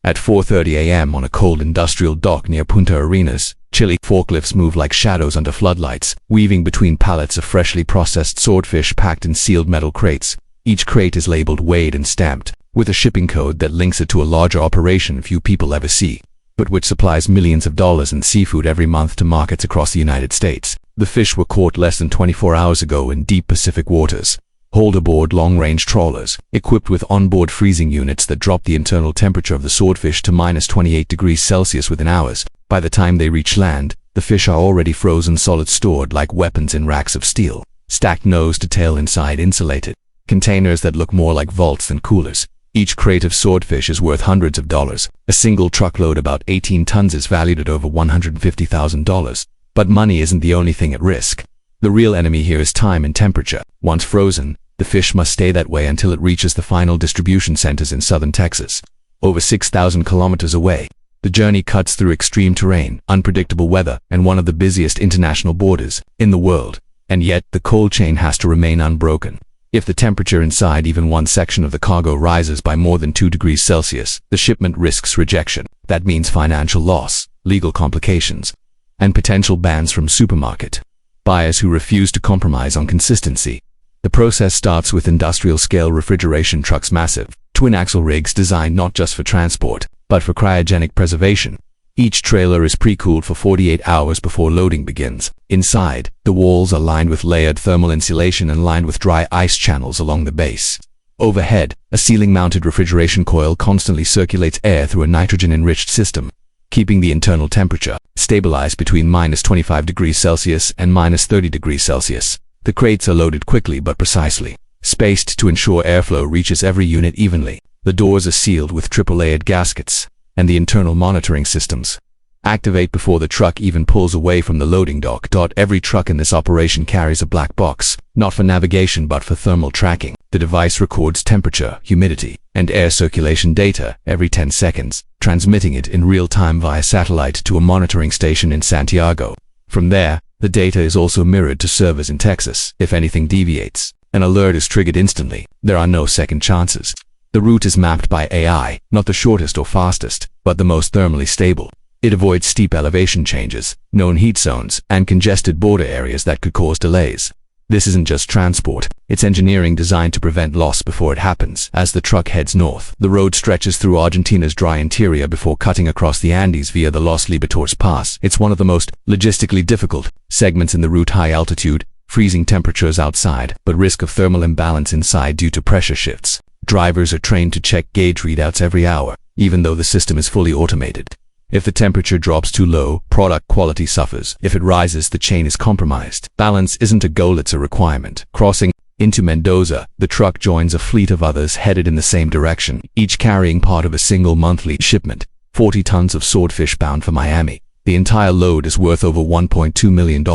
At 4:30 a.m. on a cold industrial dock near Punta Arenas, Chile, forklifts move like shadows under floodlights, weaving between pallets of freshly processed swordfish packed in sealed metal crates. Each crate is labeled, weighed, and stamped, with a shipping code that links it to a larger operation few people ever see, but which supplies millions of dollars in seafood every month to markets across the United States. The fish were caught less than 24 hours ago in deep Pacific waters, hauled aboard long-range trawlers, equipped with onboard freezing units that drop the internal temperature of the swordfish to -28°C within hours. By the time they reach land, the fish are already frozen solid, stored like weapons in racks of steel, stacked nose to tail, inside insulated containers that look more like vaults than coolers. Each crate of swordfish is worth hundreds of dollars. A single truckload, about 18 tons, is valued at over $150,000. But money isn't the only thing at risk. The real enemy here is time and temperature. Once frozen, the fish must stay that way until it reaches the final distribution centers in southern Texas, over 6,000 kilometers away. The journey cuts through extreme terrain, unpredictable weather, and one of the busiest international borders in the world. And yet, the cold chain has to remain unbroken. If the temperature inside even one section of the cargo rises by more than 2°C, the shipment risks rejection. That means financial loss, legal complications, and potential bans from supermarket buyers who refuse to compromise on consistency. The process starts with industrial-scale refrigeration trucks, massive, twin-axle rigs designed not just for transport, but for cryogenic preservation. Each trailer is pre-cooled for 48 hours before loading begins. Inside, the walls are lined with layered thermal insulation and lined with dry ice channels along the base. Overhead, a ceiling-mounted refrigeration coil constantly circulates air through a nitrogen-enriched system, keeping the internal temperature stabilized between -25°C and -30°C. The crates are loaded quickly but precisely, spaced to ensure airflow reaches every unit evenly. The doors are sealed with triple-layered gaskets, and the internal monitoring systems activate before the truck even pulls away from the loading dock. Every truck in this operation carries a black box, not for navigation but for thermal tracking. The device records temperature, humidity, and air circulation data every 10 seconds, transmitting it in real time via satellite to a monitoring station in Santiago. From there, the data is also mirrored to servers in Texas. If anything deviates, an alert is triggered instantly. There are no second chances. The route is mapped by AI, not the shortest or fastest, but the most thermally stable. It avoids steep elevation changes, known heat zones, and congested border areas that could cause delays. This isn't just transport, it's engineering designed to prevent loss before it happens. As the truck heads north, the road stretches through Argentina's dry interior before cutting across the Andes via the Los Libertadores Pass. It's one of the most logistically difficult segments in the route. High altitude, freezing temperatures outside, but risk of thermal imbalance inside due to pressure shifts. Drivers are trained to check gauge readouts every hour, even though the system is fully automated. If the temperature drops too low, product quality suffers. If it rises, the chain is compromised. Balance isn't a goal, it's a requirement. Crossing into Mendoza, the truck joins a fleet of others headed in the same direction, each carrying part of a single monthly shipment, 40 tons of swordfish bound for Miami. The entire load is worth over $1.2 million.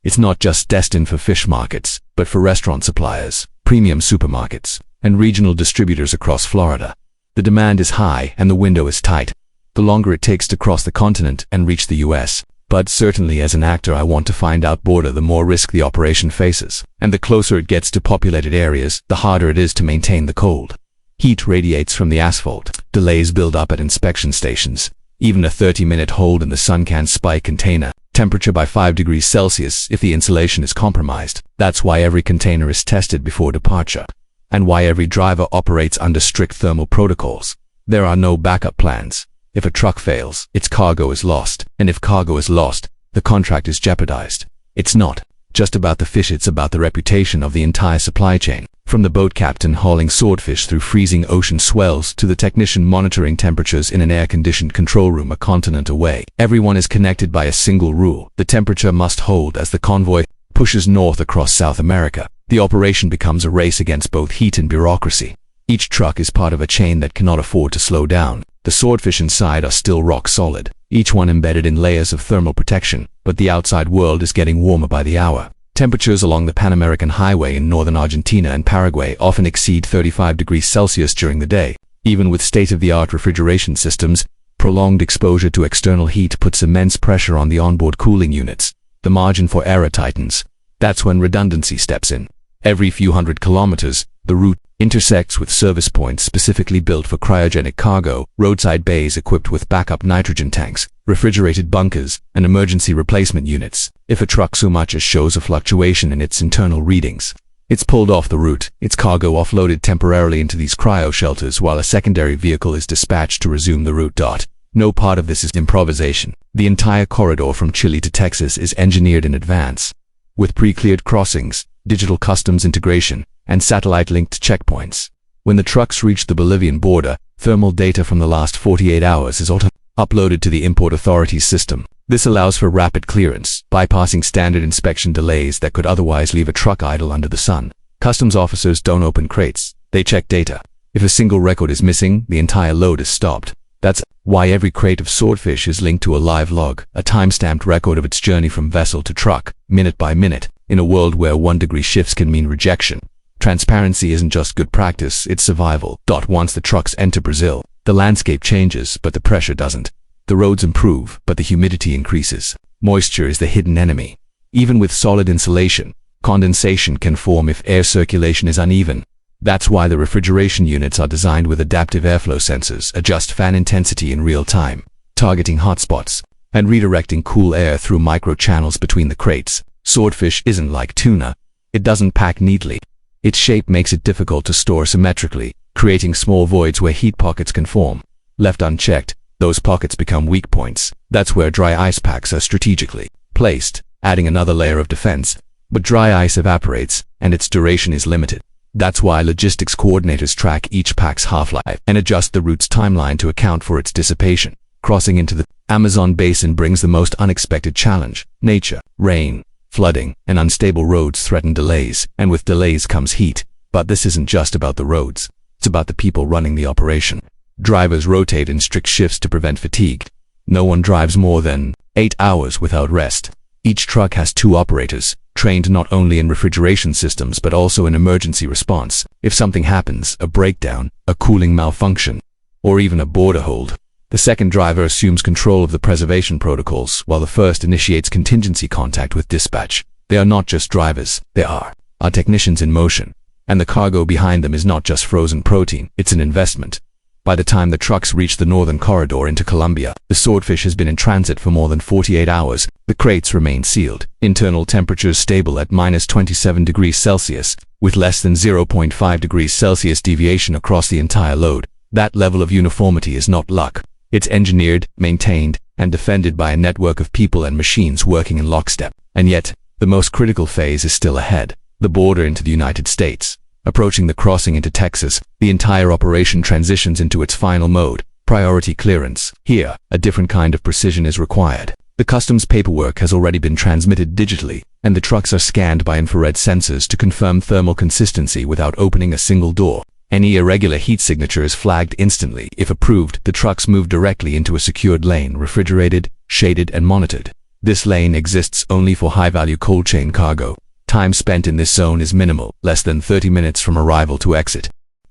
It's not just destined for fish markets, but for restaurant suppliers, premium supermarkets, and regional distributors across Florida. The demand is high and the window is tight. The longer it takes to cross the continent and reach the US. But certainly as an actor, I want to find out border, the more risk the operation faces. And the closer it gets to populated areas, the harder it is to maintain the cold. Heat radiates from the asphalt. Delays build up at inspection stations. Even a 30-minute hold in the sun can spike container temperature by 5°C if the insulation is compromised. That's why every container is tested before departure, and why every driver operates under strict thermal protocols. There are no backup plans. If a truck fails, its cargo is lost, and if cargo is lost, the contract is jeopardized. It's not just about the fish, it's about the reputation of the entire supply chain. From the boat captain hauling swordfish through freezing ocean swells to the technician monitoring temperatures in an air-conditioned control room a continent away, everyone is connected by a single rule: the temperature must hold. As the convoy pushes north across South America, the operation becomes a race against both heat and bureaucracy. Each truck is part of a chain that cannot afford to slow down. The swordfish inside are still rock solid, each one embedded in layers of thermal protection, but the outside world is getting warmer by the hour. Temperatures along the Pan-American Highway in northern Argentina and Paraguay often exceed 35°C during the day. Even with state-of-the-art refrigeration systems, prolonged exposure to external heat puts immense pressure on the onboard cooling units. The margin for error tightens. That's when redundancy steps in. Every few hundred kilometers, The route intersects with service points specifically built for cryogenic cargo, roadside bays equipped with backup nitrogen tanks, refrigerated bunkers, and emergency replacement units. If a truck so much as shows a fluctuation in its internal readings, it's pulled off the route, its cargo offloaded temporarily into these cryo shelters while a secondary vehicle is dispatched to resume the route. No part of this is improvisation. The entire corridor from Chile to Texas is engineered in advance, with pre-cleared crossings, digital customs integration, and satellite-linked checkpoints. When the trucks reach the Bolivian border, thermal data from the last 48 hours is uploaded to the import authority's system. This allows for rapid clearance, bypassing standard inspection delays that could otherwise leave a truck idle under the sun. Customs officers don't open crates, they check data. If a single record is missing, the entire load is stopped. That's why every crate of swordfish is linked to a live log, a time-stamped record of its journey from vessel to truck, minute by minute. In a world where 1-degree shifts can mean rejection, transparency isn't just good practice, it's survival. Once the trucks enter Brazil, the landscape changes, but the pressure doesn't. The roads improve, but the humidity increases. Moisture is the hidden enemy. Even with solid insulation, condensation can form if air circulation is uneven. That's why the refrigeration units are designed with adaptive airflow sensors, adjust fan intensity in real time, targeting hotspots, and redirecting cool air through microchannels between the crates. Swordfish isn't like tuna. It doesn't pack neatly. Its shape makes it difficult to store symmetrically, creating small voids where heat pockets can form. Left unchecked, those pockets become weak points. That's where dry ice packs are strategically placed, adding another layer of defense. But dry ice evaporates, and its duration is limited. That's why logistics coordinators track each pack's half-life and adjust the route's timeline to account for its dissipation. Crossing into the Amazon basin brings the most unexpected challenge. Nature, rain, flooding, and unstable roads threaten delays, and with delays comes heat. But this isn't just about the roads. It's about the people running the operation. Drivers rotate in strict shifts to prevent fatigue. No one drives more than 8 hours without rest. Each truck has 2 operators, trained not only in refrigeration systems but also in emergency response. If something happens, a breakdown, a cooling malfunction, or even a border hold, the second driver assumes control of the preservation protocols while the first initiates contingency contact with dispatch. They are not just drivers, they are technicians in motion. And the cargo behind them is not just frozen protein, it's an investment. By the time the trucks reach the northern corridor into Colombia, the swordfish has been in transit for more than 48 hours. The crates remain sealed, internal temperatures stable at -27°C, with less than 0.5°C deviation across the entire load. That level of uniformity is not luck. It's engineered, maintained, and defended by a network of people and machines working in lockstep. And yet, the most critical phase is still ahead, the border into the United States. Approaching the crossing into Texas, the entire operation transitions into its final mode, priority clearance. Here, a different kind of precision is required. The customs paperwork has already been transmitted digitally, and the trucks are scanned by infrared sensors to confirm thermal consistency without opening a single door. Any irregular heat signature is flagged instantly. If approved, the trucks move directly into a secured lane, refrigerated, shaded, and monitored. This lane exists only for high-value cold chain cargo. Time spent in this zone is minimal, less than 30 minutes from arrival to exit.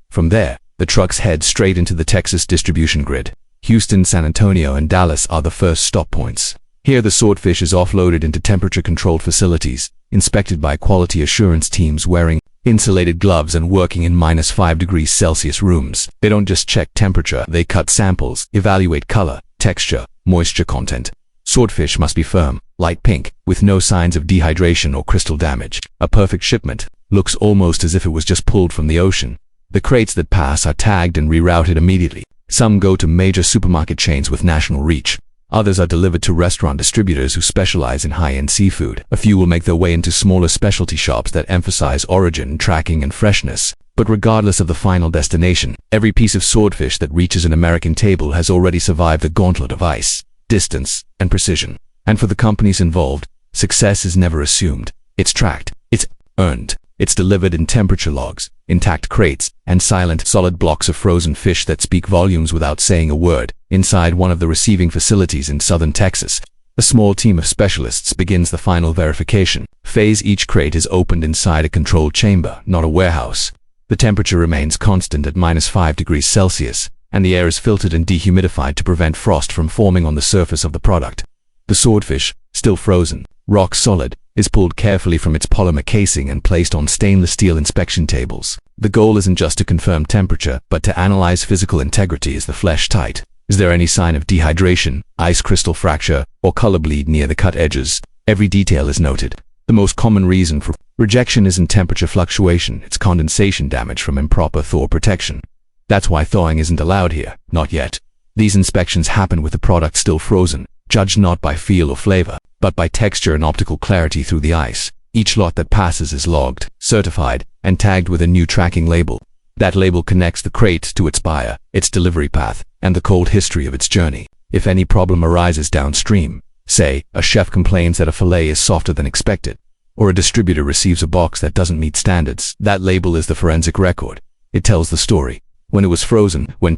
From there, the trucks head straight into the Texas distribution grid. Houston, San Antonio, and Dallas are the first stop points. Here the swordfish is offloaded into temperature-controlled facilities, inspected by quality assurance teams wearing insulated gloves and working in -5°C rooms. They don't just check temperature, they cut samples, evaluate color, texture, moisture content. Swordfish must be firm, light pink, with no signs of dehydration or crystal damage. A perfect shipment looks almost as if it was just pulled from the ocean. The crates that pass are tagged and rerouted immediately. Some go to major supermarket chains with national reach. Others are delivered to restaurant distributors who specialize in high-end seafood. A few will make their way into smaller specialty shops that emphasize origin, tracking, and freshness. But regardless of the final destination, every piece of swordfish that reaches an American table has already survived the gauntlet of ice, distance, and precision. And for the companies involved, success is never assumed. It's tracked, it's earned, it's delivered in temperature logs, intact crates, and silent, solid blocks of frozen fish that speak volumes without saying a word. Inside one of the receiving facilities in southern Texas, a small team of specialists begins the final verification phase. Each crate is opened inside a controlled chamber, not a warehouse. The temperature remains constant at -5°C, and the air is filtered and dehumidified to prevent frost from forming on the surface of the product. The swordfish, still frozen, rock solid, is pulled carefully from its polymer casing and placed on stainless steel inspection tables. The goal isn't just to confirm temperature, but to analyze physical integrity. Is the flesh tight? Is there any sign of dehydration, ice crystal fracture, or color bleed near the cut edges? Every detail is noted. The most common reason for rejection isn't temperature fluctuation, it's condensation damage from improper thaw protection. That's why thawing isn't allowed here, not yet. These inspections happen with the product still frozen, judged not by feel or flavor, but by texture and optical clarity through the ice. Each lot that passes is logged, certified, and tagged with a new tracking label. That label connects the crate to its buyer, its delivery path, and the cold history of its journey. If any problem arises downstream, say, a chef complains that a fillet is softer than expected, or a distributor receives a box that doesn't meet standards, that label is the forensic record. It tells the story. When it was frozen, when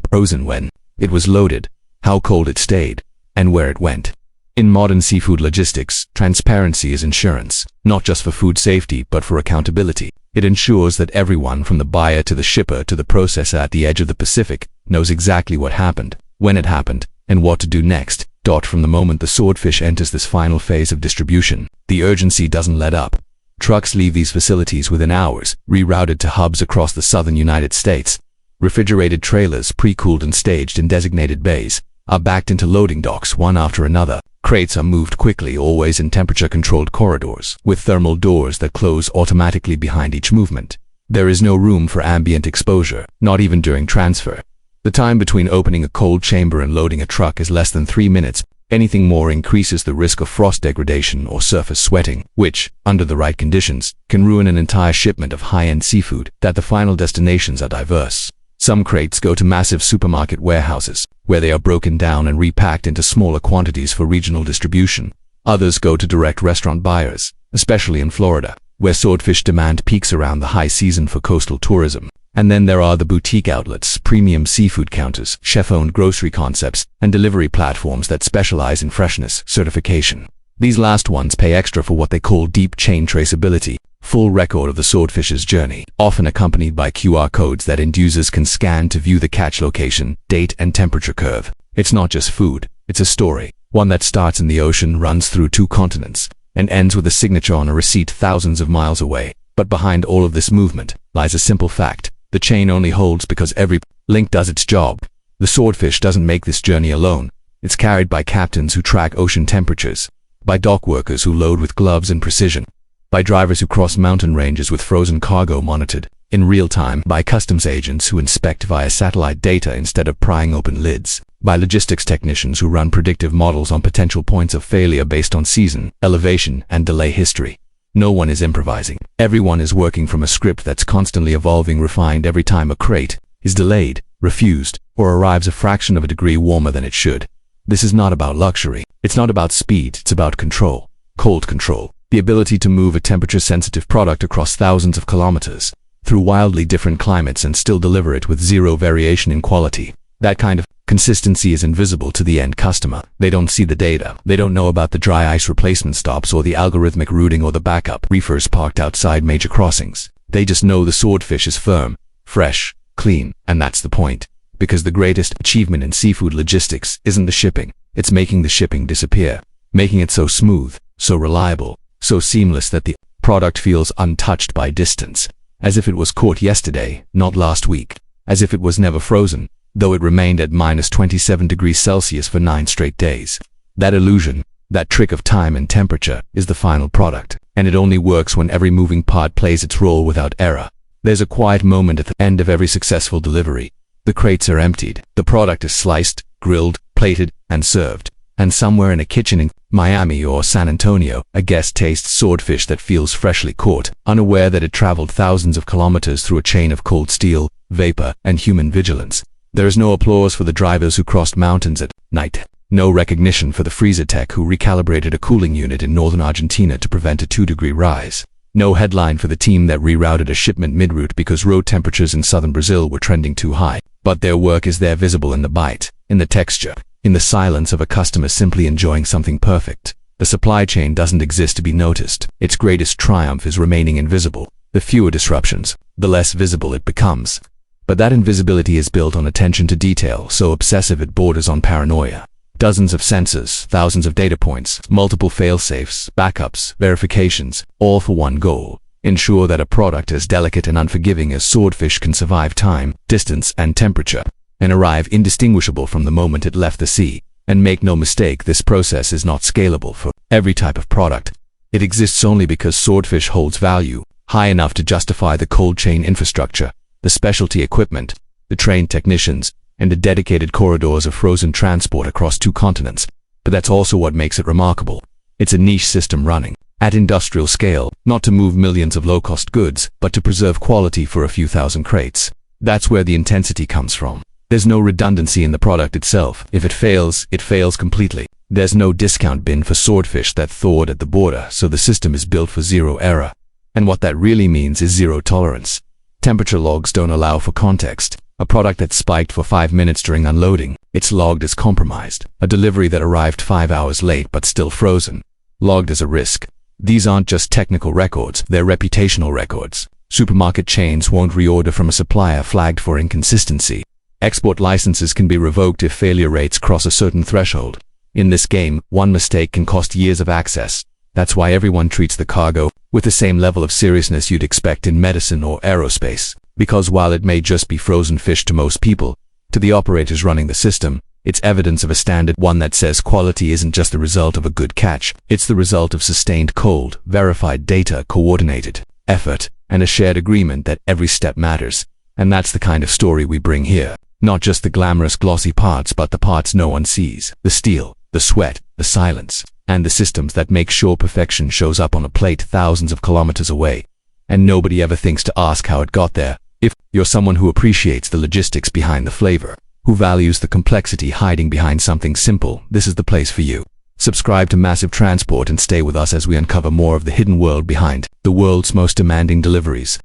it was loaded, how cold it stayed, and where it went. In modern seafood logistics, transparency is insurance, not just for food safety but for accountability. It ensures that everyone from the buyer to the shipper to the processor at the edge of the Pacific knows exactly what happened, when it happened, and what to do next. From the moment the swordfish enters this final phase of distribution, the urgency doesn't let up. Trucks leave these facilities within hours, rerouted to hubs across the southern United States. Refrigerated trailers, pre-cooled and staged in designated bays, are backed into loading docks one after another. Crates are moved quickly, always in temperature-controlled corridors, with thermal doors that close automatically behind each movement. There is no room for ambient exposure, not even during transfer. The time between opening a cold chamber and loading a truck is less than 3 minutes. Anything more increases the risk of frost degradation or surface sweating, which, under the right conditions, can ruin an entire shipment of high-end seafood. That the final destinations are diverse. Some crates go to massive supermarket warehouses, where they are broken down and repacked into smaller quantities for regional distribution. Others go to direct restaurant buyers, especially in Florida, where swordfish demand peaks around the high season for coastal tourism. And then there are the boutique outlets, premium seafood counters, chef-owned grocery concepts, and delivery platforms that specialize in freshness certification. These last ones pay extra for what they call deep chain traceability, full record of the swordfish's journey, often accompanied by QR codes that end users can scan to view the catch location, date, and temperature curve. It's not just food, it's a story, one that starts in the ocean, runs through 2 continents, and ends with a signature on a receipt thousands of miles away. But behind all of this movement lies a simple fact. The chain only holds because every link does its job. The swordfish doesn't make this journey alone. It's carried by captains who track ocean temperatures, by dock workers who load with gloves and precision, by drivers who cross mountain ranges with frozen cargo monitored in real time, by customs agents who inspect via satellite data instead of prying open lids, by logistics technicians who run predictive models on potential points of failure based on season, elevation, and delay history. No one is improvising. Everyone is working from a script that's constantly evolving, refined every time a crate is delayed, refused, or arrives a fraction of a degree warmer than it should. This is not about luxury. It's not about speed. It's about control. Cold control. The ability to move a temperature-sensitive product across thousands of kilometers, through wildly different climates, and still deliver it with zero variation in quality. That kind of consistency is invisible to the end customer. They don't see the data. They don't know about the dry ice replacement stops or the algorithmic routing or the backup reefers parked outside major crossings. They just know the swordfish is firm, fresh, clean, and that's the point. Because the greatest achievement in seafood logistics isn't the shipping. It's making the shipping disappear. Making it so smooth, so reliable, so seamless that the product feels untouched by distance. As if it was caught yesterday, not last week. As if it was never frozen, though it remained at -27°C for 9 straight days. That illusion, that trick of time and temperature, is the final product, and it only works when every moving part plays its role without error. There's a quiet moment at the end of every successful delivery. The crates are emptied, the product is sliced, grilled, plated, and served. And somewhere in a kitchen in Miami or San Antonio, a guest tastes swordfish that feels freshly caught, unaware that it traveled thousands of kilometers through a chain of cold steel, vapor, and human vigilance. There is no applause for the drivers who crossed mountains at night. No recognition for the freezer tech who recalibrated a cooling unit in northern Argentina to prevent a 2-degree rise. No headline for the team that rerouted a shipment mid-route because road temperatures in southern Brazil were trending too high. But their work is there, visible in the bite, in the texture, in the silence of a customer simply enjoying something perfect. The supply chain doesn't exist to be noticed. Its greatest triumph is remaining invisible. The fewer disruptions, the less visible it becomes. But that invisibility is built on attention to detail, so obsessive it borders on paranoia. Dozens of sensors, thousands of data points, multiple fail-safes, backups, verifications, all for one goal: Ensure that a product as delicate and unforgiving as swordfish can survive time, distance, and temperature, and arrive indistinguishable from the moment it left the sea. And make no mistake, this process is not scalable for every type of product. It exists only because swordfish holds value high enough to justify the cold chain infrastructure, the specialty equipment, the trained technicians, and the dedicated corridors of frozen transport across 2 continents. But that's also what makes it remarkable. It's a niche system running at industrial scale, not to move millions of low-cost goods, but to preserve quality for a few thousand crates. That's where the intensity comes from. There's no redundancy in the product itself. If it fails completely. There's no discount bin for swordfish that thawed at the border, so the system is built for zero error. And what that really means is zero tolerance. Temperature logs don't allow for context. A product that spiked for 5 minutes during unloading, it's logged as compromised. A delivery that arrived 5 hours late but still frozen, logged as a risk. These aren't just technical records, they're reputational records. Supermarket chains won't reorder from a supplier flagged for inconsistency. Export licenses can be revoked if failure rates cross a certain threshold. In this game, one mistake can cost years of access. That's why everyone treats the cargo with the same level of seriousness you'd expect in medicine or aerospace. Because while it may just be frozen fish to most people, to the operators running the system, it's evidence of a standard, one that says quality isn't just the result of a good catch, it's the result of sustained cold, verified data, coordinated effort, and a shared agreement that every step matters. And that's the kind of story we bring here. Not just the glamorous glossy parts, but the parts no one sees. The steel, the sweat, the silence, and the systems that make sure perfection shows up on a plate thousands of kilometers away. And nobody ever thinks to ask how it got there. If you're someone who appreciates the logistics behind the flavor, who values the complexity hiding behind something simple, this is the place for you. Subscribe to Massive Transport and stay with us as we uncover more of the hidden world behind the world's most demanding deliveries.